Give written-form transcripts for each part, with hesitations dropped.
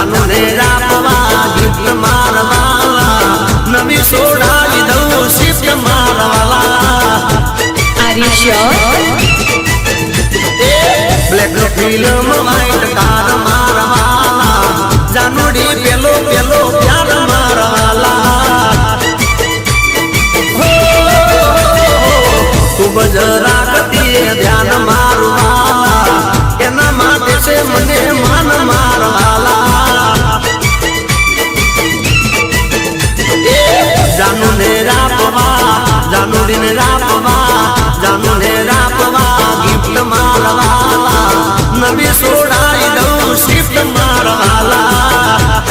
જાનુ ને રાપવા ગીત મારવાલા નવી સોડાવી દઉં શિફ્ટ મારવાલા બ્લેક ફિલ્મ વાઈટ કાર મારવાલા જાનુડી પેલો પેલો પ્યાર મારવાલા ખૂબ જ રાખતી ધ્યાન મારવાલા એના માટે છે મને માન મારવાલા જાનુ ને રાપવા જાનુડી ને રાપવા જાનુ ને રાપવા ગિફ્ટ મારવાલા નવી સોડાઈ દઉં શિફ્ટ મારવાલા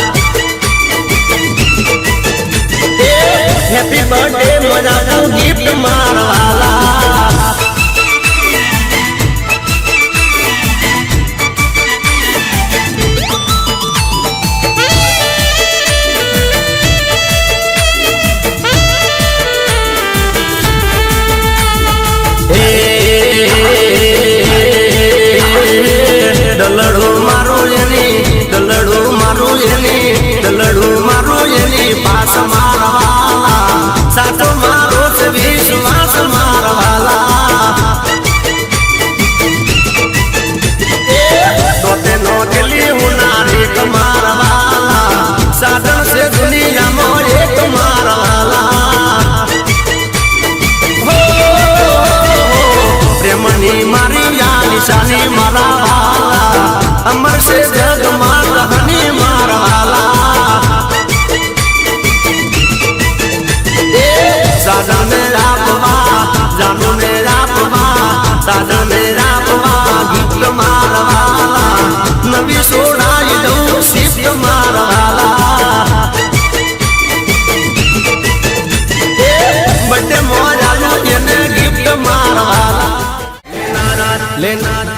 હેપી બર્થડે મનાવું ગિફ્ટ મારવાલા દલડું મારું એની પાસ મારવાલા સાચો મારો છે વિશ્વાસ મારવાલા તોતે નો દિલી હું નારીક મારવાલા સાધન છે દુનિયામાં એક મારવાલા પ્રેમની મારી યા નિશાની મારવાલા અમર છે જગમાં કહની મારવાલા સાધન રાપવા જાનુ ને રાપવા સાધન રાપવા ગીત મારવાલા નવી સોડાઈ દઉં શિફ્ટ મારવાલા બર્થડે મોજ આવ્યો એને ગિફ્ટ મારવાલા લેનારા